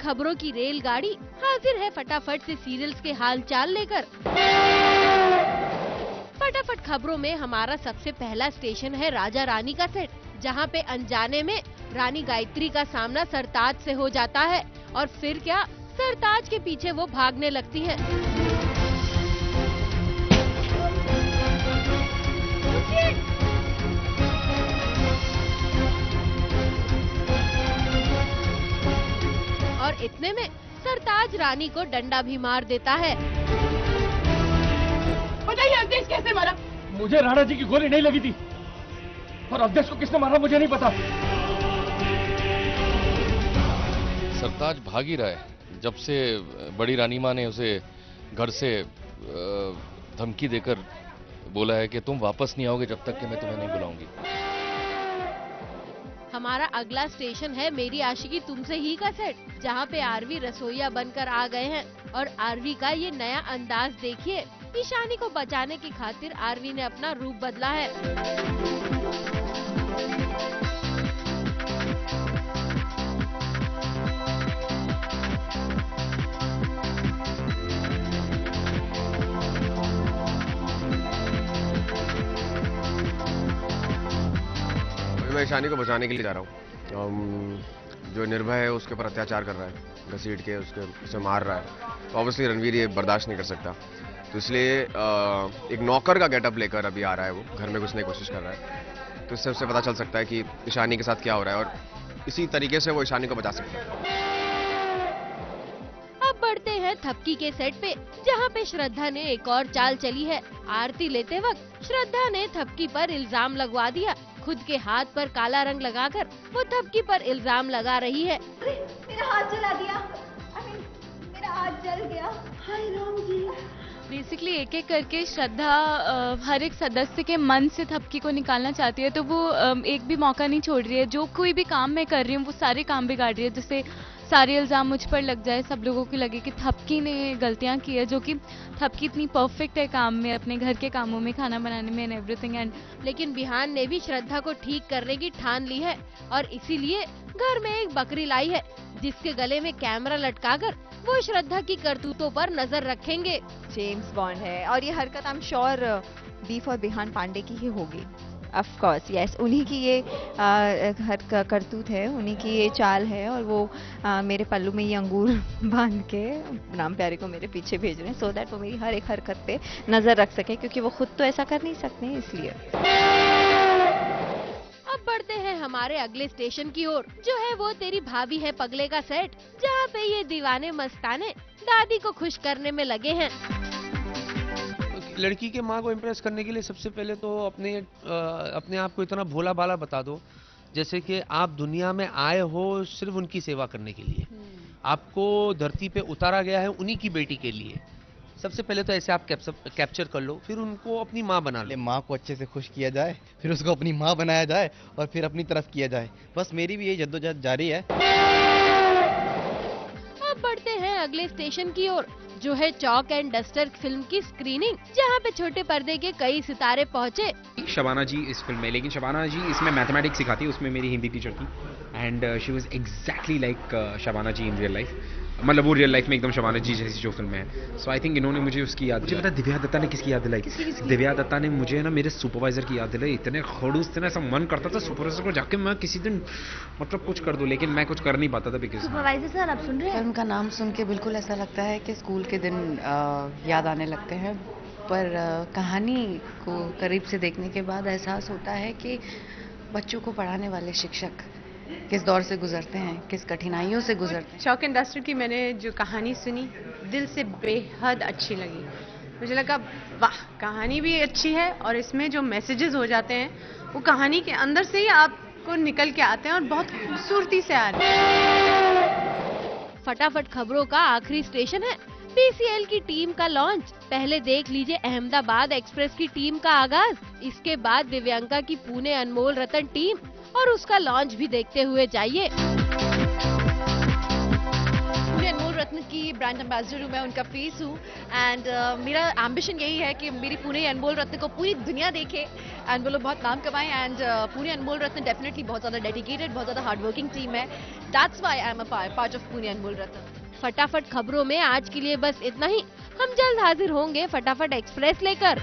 खबरों की रेलगाड़ी हाजिर है फटाफट से सीरियल्स के हाल चाल लेकर। फटाफट खबरों में हमारा सबसे पहला स्टेशन है राजा रानी का सेट, जहां पे अनजाने में रानी गायत्री का सामना सरताज से हो जाता है और फिर क्या, सरताज के पीछे वो भागने लगती है। और इतने में सरताज रानी को डंडा भी मार देता है। बताइए अवधेश कैसे मारा? मुझे राणा जी की गोली नहीं लगी थी और अवधेश को किसने मारा मुझे नहीं पता। सरताज भाग ही रहा है जब से बड़ी रानी माँ ने उसे घर से धमकी देकर बोला है कि तुम वापस नहीं आओगे जब तक कि मैं तुम्हें नहीं बुलाऊंगी। हमारा अगला स्टेशन है मेरी आशिकी तुमसे ही का सेट, जहाँ पे आरवी रसोइया बनकर आ गए हैं और आरवी का ये नया अंदाज देखिए। ईशानी को बचाने की खातिर आरवी ने अपना रूप बदला है। मैं ईशानी को बचाने के लिए जा रहा हूँ। जो निर्भय है उसके ऊपर अत्याचार कर रहा है, घसीट के उसे मार रहा है, तो ऑब्वियसली रणवीर ये बर्दाश्त नहीं कर सकता। तो इसलिए एक नौकर का गेटअप लेकर अभी आ रहा है, वो घर में घुसने की कोशिश कर रहा है। तो इससे उससे पता चल सकता है कि ईशानी के साथ क्या हो रहा है और इसी तरीके से वो ईशानी को बचा सकता है। अब बढ़ते हैं थपकी के सेट पे, जहाँ पे श्रद्धा ने एक और चाल चली है। आरती लेते वक्त श्रद्धा ने थपकी पर इल्जाम लगवा दिया। खुद के हाथ पर काला रंग लगाकर वो थपकी पर इल्जाम लगा रही है। मेरा हाथ जला दिया, मेरा हाथ जल गया। हाय राम जी। बेसिकली एक एक करके श्रद्धा हर एक सदस्य के मन से थपकी को निकालना चाहती है, तो वो एक भी मौका नहीं छोड़ रही है। जो कोई भी काम मैं कर रही हूँ वो सारे काम बिगाड़ रही है, जिससे सारे इल्ज़ाम मुझ पर लग जाए, सब लोगों को लगे कि थपकी ने गलतियाँ की है, जो कि थपकी इतनी परफेक्ट है काम में, अपने घर के कामों में, खाना बनाने में एंड एवरीथिंग। एंड लेकिन बिहान ने भी श्रद्धा को ठीक करने की ठान ली है और इसीलिए घर में एक बकरी लाई है, जिसके गले में कैमरा लटकाकर वो श्रद्धा की करतूतों पर नजर रखेंगे। जेम्स बॉन्ड है और ये हरकत I am sure be for Bihaan Pandey की ही होगी। ऑफ कोर्स यस, उन्हीं की ये करतूत है, उन्हीं की ये चाल है और वो मेरे पल्लू में ये अंगूर बांध के राम प्यारे को मेरे पीछे भेज रहे हैं, सो दैट वो मेरी हर एक हरकत पे नजर रख सके, क्योंकि वो खुद तो ऐसा कर नहीं सकते हैं, इसलिए। अब बढ़ते हैं हमारे अगले स्टेशन की ओर, जो है वो तेरी भाभी है पगले का सेट, जहाँ पे ये दीवाने मस्ताने दादी को खुश करने में लगे हैं। लड़की के माँ को इम्प्रेस करने के लिए सबसे पहले तो अपने आप को इतना भोला भाला बता दो, जैसे कि आप दुनिया में आए हो सिर्फ उनकी सेवा करने के लिए। आपको धरती पे उतारा गया है उन्हीं की बेटी के लिए। सबसे पहले तो ऐसे आप कैप्चर कर लो, फिर उनको अपनी माँ बना लो। माँ को अच्छे से खुश किया जाए, फिर उसको अपनी माँ बनाया जाए और फिर अपनी तरफ किया जाए। बस मेरी भी यही जद्दोजहद जारी है। अब बढ़ते हैं अगले स्टेशन की ओर, जो है चॉक एंड डस्टर फिल्म की स्क्रीनिंग, जहाँ पे छोटे पर्दे के कई सितारे पहुँचे। शबाना जी इस फिल्म में, लेकिन शबाना जी इसमें मैथमेटिक्स सिखाती है, उसमें मेरी हिंदी टीचर थी and she was exactly like Shabana ji in real life. मतलब वो रियल लाइफ में एकदम शबाना जी जैसी जो फिल्म है। सो आई थिंक इन्होंने मुझे उसकी याद, मुझे पता दिव्या दत्ता ने किसकी याद दिलाई? दिव्या दत्ता ने मुझे ना मेरे सुपरवाइजर की याद दिलाई। इतने खड़ूस थे ना, ऐसा मन करता था सुपरवाइजर को जाके मैं किसी दिन मतलब कुछ कर दूं, लेकिन मैं कुछ कर नहीं पाता था। बिकॉज सुपरवाइजर सर आप सुन रहे हैं? फिल्म का नाम सुन के बिल्कुल ऐसा लगता है कि स्कूल के दिन याद आने लगते हैं, पर कहानी को करीब से देखने के बाद एहसास होता है कि बच्चों को पढ़ाने वाले शिक्षक किस दौर से गुजरते हैं, किस कठिनाइयों से गुजरते हैं। चॉक एंड डस्टर की मैंने जो कहानी सुनी, दिल से बेहद अच्छी लगी। मुझे लगा वाह, कहानी भी अच्छी है और इसमें जो मैसेजेस हो जाते हैं वो कहानी के अंदर से ही आपको निकल के आते हैं और बहुत खूबसूरती से आ रहे हैं। फटाफट खबरों का आखिरी स्टेशन है पीसीएल की टीम का लॉन्च। पहले देख लीजिए अहमदाबाद एक्सप्रेस की टीम का आगाज, इसके बाद दिव्यांका की पुणे अनमोल रतन टीम और उसका लॉन्च भी देखते हुए जाइए। पुणे अनमोल रत्न की की ब्रांड एम्बेसडर हूँ, मैं उनका फेस हूँ एंड मेरा एम्बिशन यही है कि मेरी पुणे अनमोल रत्न को पूरी दुनिया देखे एंड वो लोग बहुत नाम कमाएं एंड पुणे अनमोल रत्न डेफिनेटली बहुत ज़्यादा डेडिकेटेड, बहुत ज़्यादा हार्ड वर्किंग टीम है। That's why I am a part of Pune Anmol Ratna. फटाफट खबरों में आज के लिए बस इतना ही। हम जल्द हाजिर होंगे फटाफट एक्सप्रेस लेकर।